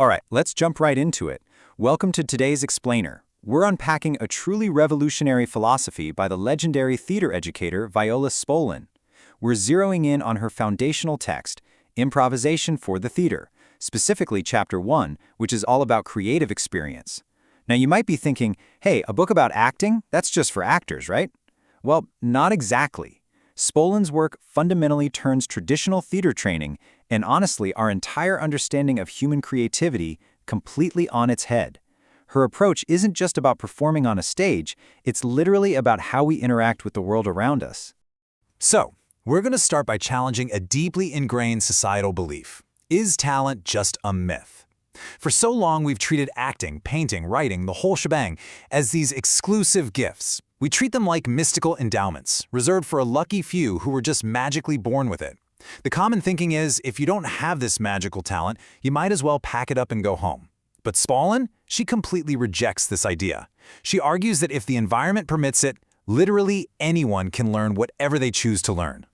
All right, let's jump right into it. Welcome to today's Explainer. We're unpacking a truly revolutionary philosophy by the legendary theater educator Viola Spolin. We're zeroing in on her foundational text, Improvisation for the Theater, specifically Chapter 1, which is all about creative experience. Now, you might be thinking, hey, a book about acting? That's just for actors, right? Well, not exactly. Spolin's work fundamentally turns traditional theater training and honestly our entire understanding of human creativity completely on its head. Her approach isn't just about performing on a stage, it's literally about how we interact with the world around us. So, we're going to start by challenging a deeply ingrained societal belief. Is talent just a myth? For so long, we've treated acting, painting, writing, the whole shebang as these exclusive gifts. We treat them like mystical endowments, reserved for a lucky few who were just magically born with it. The common thinking is, if you don't have this magical talent, you might as well pack it up and go home. But Spolin, she completely rejects this idea. She argues that if the environment permits it, literally anyone can learn whatever they choose to learn.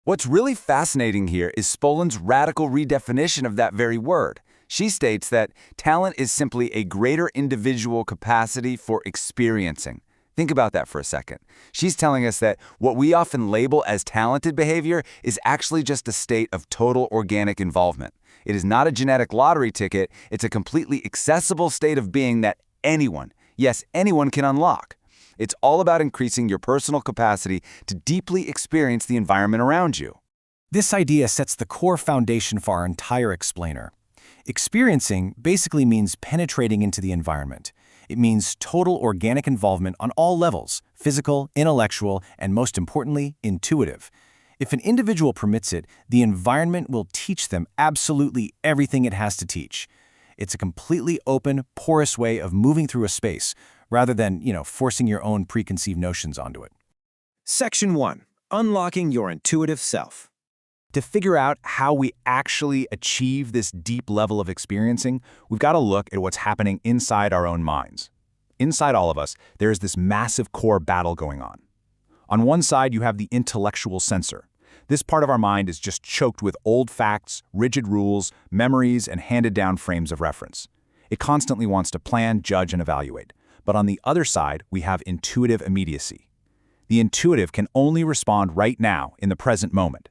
What's really fascinating here is Spolin's radical redefinition of that very word. She states that talent is simply a greater individual capacity for experiencing. Think about that for a second. She's telling us that what we often label as talented behavior is actually just a state of total organic involvement. It is not a genetic lottery ticket, it's a completely accessible state of being that anyone, yes, anyone can unlock. It's all about increasing your personal capacity to deeply experience the environment around you. This idea sets the core foundation for our entire explainer. Experiencing basically means penetrating into the environment. It means total organic involvement on all levels, physical, intellectual, and most importantly, intuitive. If an individual permits it, the environment will teach them absolutely everything it has to teach. It's a completely open, porous way of moving through a space, rather than, forcing your own preconceived notions onto it. Section 1. Unlocking your intuitive self. To figure out how we actually achieve this deep level of experiencing, we've got to look at what's happening inside our own minds. Inside all of us, there is this massive core battle going on. On one side, you have the intellectual censor. This part of our mind is just choked with old facts, rigid rules, memories, and handed-down frames of reference. It constantly wants to plan, judge, and evaluate. But on the other side, we have intuitive immediacy. The intuitive can only respond right now, in the present moment.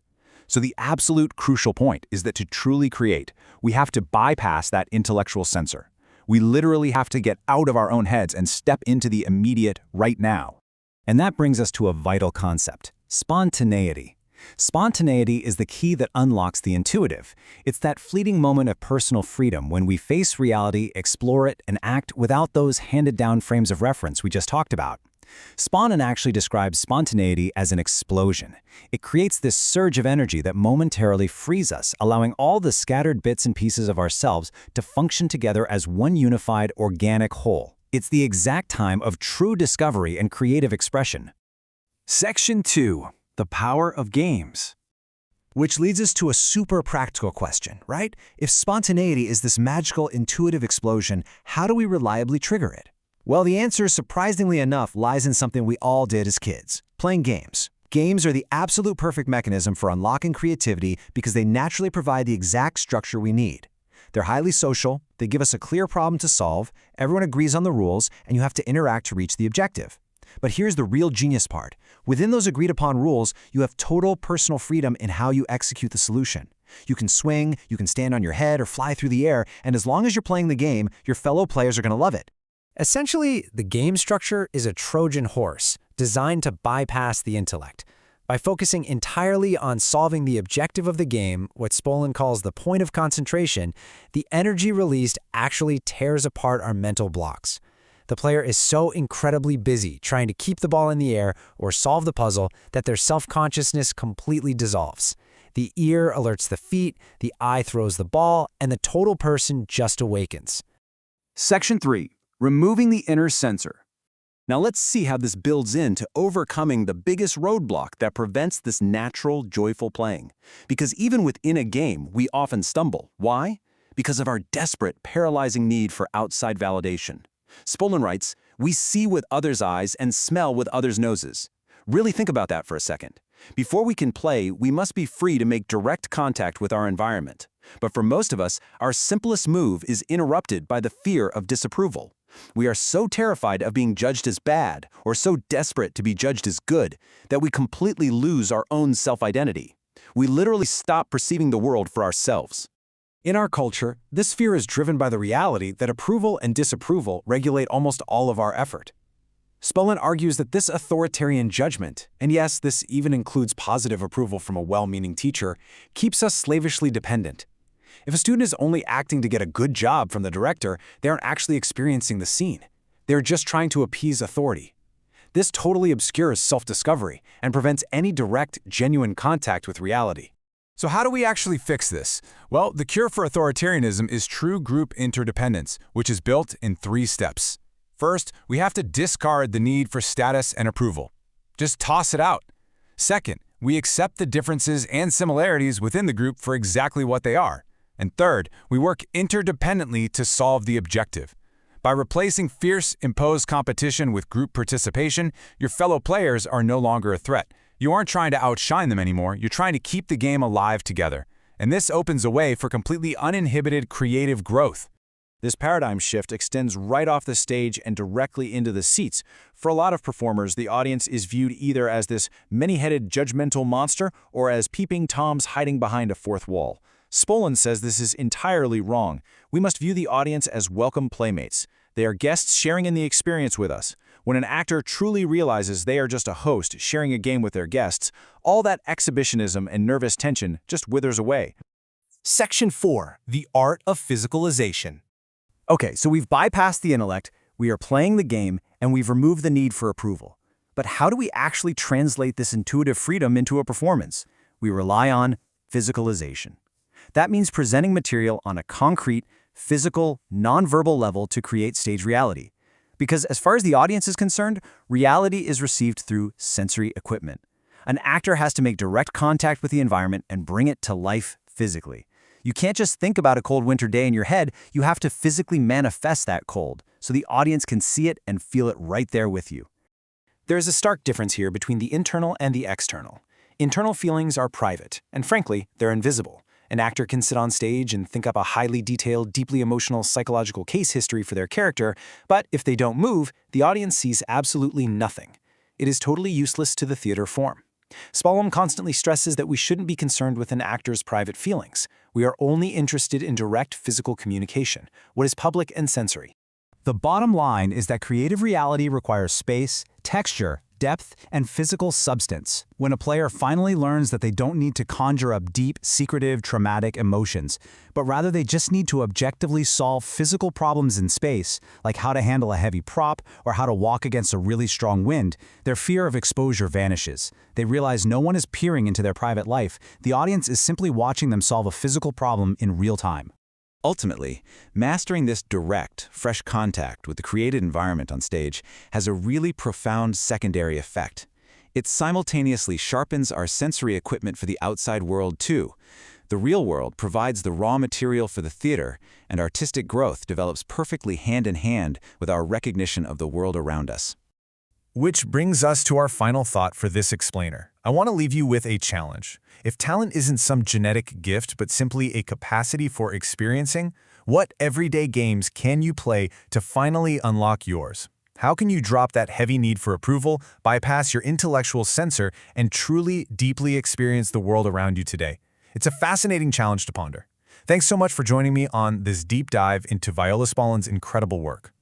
So the absolute crucial point is that to truly create, we have to bypass that intellectual censor. We literally have to get out of our own heads and step into the immediate right now. And that brings us to a vital concept, spontaneity. Spontaneity is the key that unlocks the intuitive. It's that fleeting moment of personal freedom when we face reality, explore it, and act without those handed-down frames of reference we just talked about. Spolin actually describes spontaneity as an explosion. It creates this surge of energy that momentarily frees us, allowing all the scattered bits and pieces of ourselves to function together as one unified, organic whole. It's the exact time of true discovery and creative expression. Section 2. The power of games. Which leads us to a super practical question, right? If spontaneity is this magical, intuitive explosion, how do we reliably trigger it? Well, the answer, surprisingly enough, lies in something we all did as kids, playing games. Games are the absolute perfect mechanism for unlocking creativity because they naturally provide the exact structure we need. They're highly social, they give us a clear problem to solve, everyone agrees on the rules, and you have to interact to reach the objective. But here's the real genius part. Within those agreed-upon rules, you have total personal freedom in how you execute the solution. You can swing, you can stand on your head or fly through the air, and as long as you're playing the game, your fellow players are going to love it. Essentially, the game structure is a Trojan horse designed to bypass the intellect. By focusing entirely on solving the objective of the game, what Spolin calls the point of concentration, the energy released actually tears apart our mental blocks. The player is so incredibly busy trying to keep the ball in the air or solve the puzzle that their self-consciousness completely dissolves. The ear alerts the feet, the eye throws the ball, and the total person just awakens. Section 3. Removing the inner censor. Now let's see how this builds into overcoming the biggest roadblock that prevents this natural, joyful playing. Because even within a game, we often stumble. Why? Because of our desperate, paralyzing need for outside validation. Spolin writes, we see with others' eyes and smell with others' noses. Really think about that for a second. Before we can play, we must be free to make direct contact with our environment. But for most of us, our simplest move is interrupted by the fear of disapproval. We are so terrified of being judged as bad, or so desperate to be judged as good, that we completely lose our own self-identity. We literally stop perceiving the world for ourselves. In our culture, this fear is driven by the reality that approval and disapproval regulate almost all of our effort. Spolin argues that this authoritarian judgment, and yes, this even includes positive approval from a well-meaning teacher, keeps us slavishly dependent. If a student is only acting to get a good job from the director, they aren't actually experiencing the scene. They're just trying to appease authority. This totally obscures self-discovery and prevents any direct, genuine contact with reality. So how do we actually fix this? Well, the cure for authoritarianism is true group interdependence, which is built in 3 steps. First, we have to discard the need for status and approval. Just toss it out. Second, we accept the differences and similarities within the group for exactly what they are. And third, we work interdependently to solve the objective. By replacing fierce, imposed competition with group participation, your fellow players are no longer a threat. You aren't trying to outshine them anymore, you're trying to keep the game alive together. And this opens a way for completely uninhibited creative growth. This paradigm shift extends right off the stage and directly into the seats. For a lot of performers, the audience is viewed either as this many-headed judgmental monster or as peeping Toms hiding behind a fourth wall. Spolin says this is entirely wrong. We must view the audience as welcome playmates. They are guests sharing in the experience with us. When an actor truly realizes they are just a host sharing a game with their guests, all that exhibitionism and nervous tension just withers away. Section 4. The Art of Physicalization. Okay, so we've bypassed the intellect, we are playing the game, and we've removed the need for approval. But how do we actually translate this intuitive freedom into a performance? We rely on physicalization. That means presenting material on a concrete, physical, nonverbal level to create stage reality. Because as far as the audience is concerned, reality is received through sensory equipment. An actor has to make direct contact with the environment and bring it to life physically. You can't just think about a cold winter day in your head, you have to physically manifest that cold, so the audience can see it and feel it right there with you. There is a stark difference here between the internal and the external. Internal feelings are private, and frankly, they're invisible. An actor can sit on stage and think up a highly detailed, deeply emotional psychological case history for their character, but if they don't move, the audience sees absolutely nothing. It is totally useless to the theater form. Spolin constantly stresses that we shouldn't be concerned with an actor's private feelings. We are only interested in direct physical communication, what is public and sensory. The bottom line is that creative reality requires space, texture, depth, and physical substance. When a player finally learns that they don't need to conjure up deep, secretive, traumatic emotions, but rather they just need to objectively solve physical problems in space, like how to handle a heavy prop or how to walk against a really strong wind, their fear of exposure vanishes. They realize no one is peering into their private life. The audience is simply watching them solve a physical problem in real time. Ultimately, mastering this direct, fresh contact with the created environment on stage has a really profound secondary effect. It simultaneously sharpens our sensory equipment for the outside world too. The real world provides the raw material for the theater, and artistic growth develops perfectly hand in hand with our recognition of the world around us. Which brings us to our final thought for this explainer. I want to leave you with a challenge. If talent isn't some genetic gift but simply a capacity for experiencing, what everyday games can you play to finally unlock yours? How can you drop that heavy need for approval, bypass your intellectual censor, and truly, deeply experience the world around you today? It's a fascinating challenge to ponder. Thanks so much for joining me on this deep dive into Viola Spolin's incredible work.